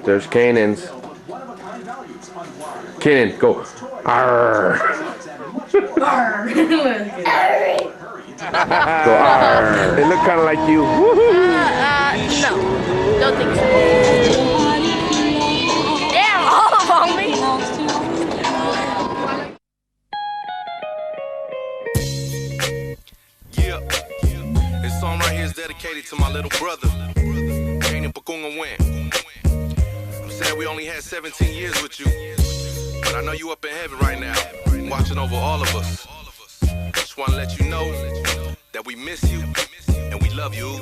There's Cainan's. Canaan, go. Arr. Arr. Go arr. They look kind of like you. No, don't think so. Damn, all on me. Yeah, this song right here is dedicated to my little brother, Cainaan Putuga Wendt. I'm saying we only had 17 years with you, but I know you up in heaven right now, watching over all of us. Just want to let you know that we miss you and we love you.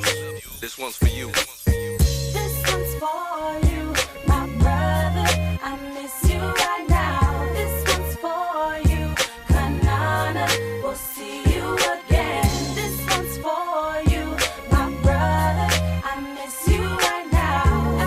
This one's for you. This one's for you, my brother. I miss you right now. This one's for you, Kanana. We'll see you again. This one's for you, my brother. I miss you right now. I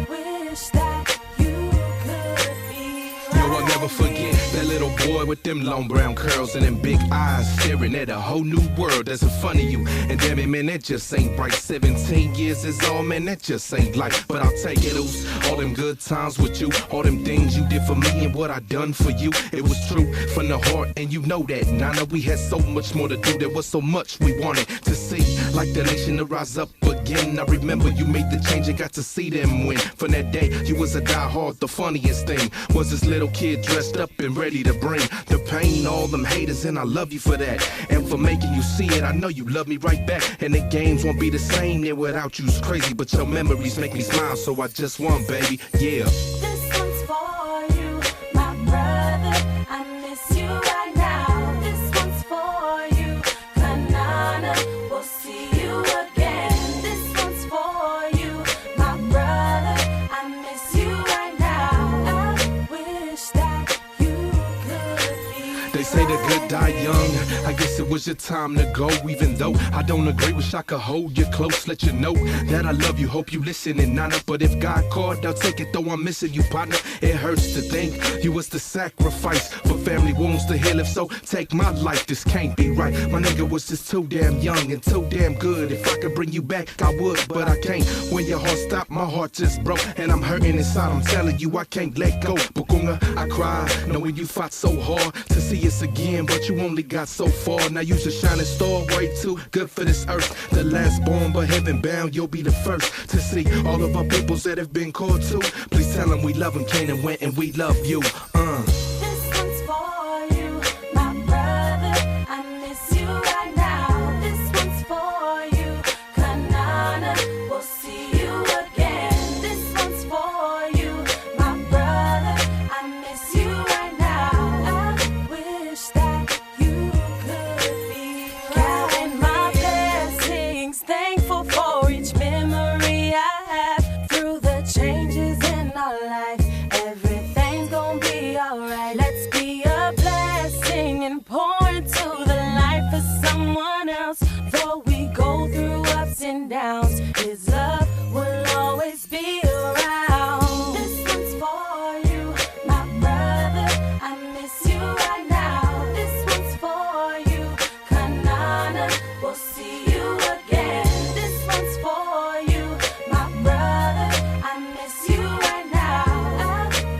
wish that you could be right. Yo, I'll never forget that little boy with them long brown curls and them big eyes staring at a whole new world that's in front of you. And damn it, man, that just ain't right. 17 years is all, man, that just ain't life. But I'll take it, all them good times with you, all them things you did for me and what I done for you. It was true from the heart, and you know that. Nana, we had so much more to do. There was so much we wanted to see, like the nation to rise up again. I remember you made the change and got to see them win. From that day, you was a diehard. The funniest thing was this little kid dressed up and ready to bring the pain, all them haters, and I love you for that. And for making you see it, I know you love me right back. And the games won't be the same there without you's crazy, but your memories make me smile, so I just want, baby, yeah. This one's for you, my brother. I miss you right now. This one's for you, Kanana. We'll see you again. This one's for you, my brother. I miss you right now. I wish that you could be. They say the good die young. I guess it was your time to go. Even though I don't agree, wish I could hold you close, let you know that I love you. Hope you listening, Nana. But if God called, I'll take it, though I'm missing you, partner. It hurts to think you was the sacrifice for family wounds to heal. If so, take my life. This can't be right. My nigga was just too damn young and too damn good. If I could bring you back, I would, but I can't. When your heart stopped, my heart just broke, and I'm hurting inside. I'm telling you, I can't let go. Putuga, I cry, knowing you fought so hard to see us again, but you only got so far. Now you's a shining star, way too good for this earth. The last born, but heaven bound, you'll be the first to see all of our peoples that have been called to. Please tell them we love them, Cainaan Wendt, and we love you. This one's for you, my brother. I miss you right now. This one's for you, Kanana. We'll see you again. This one's for you, my brother. I miss you right now. I wish that you could be counting my blessings, thankful for each memory I have through the changes in our life. Everything's gonna be alright. Let's be a blessing and pour into the life of someone else. Though we go through ups and downs, His love will always be around. This one's for you, my brother. I miss you right now. This one's for you, Kanana. We'll see you again. This one's for you, my brother. I miss you right now. I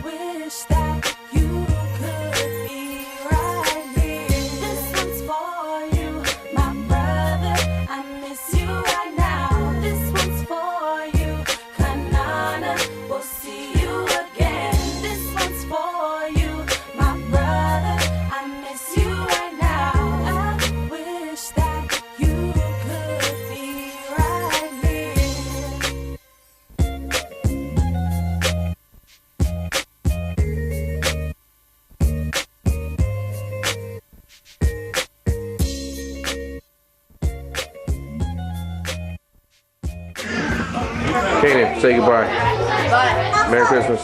wish that you could be right here. This one's for you, my brother. I miss you right now. This one's for you, Kanana. We'll see you again. This one's for you, my brother. I miss you right now. I wish that you could be right here. Cainaan, say goodbye. Bye. Merry Christmas.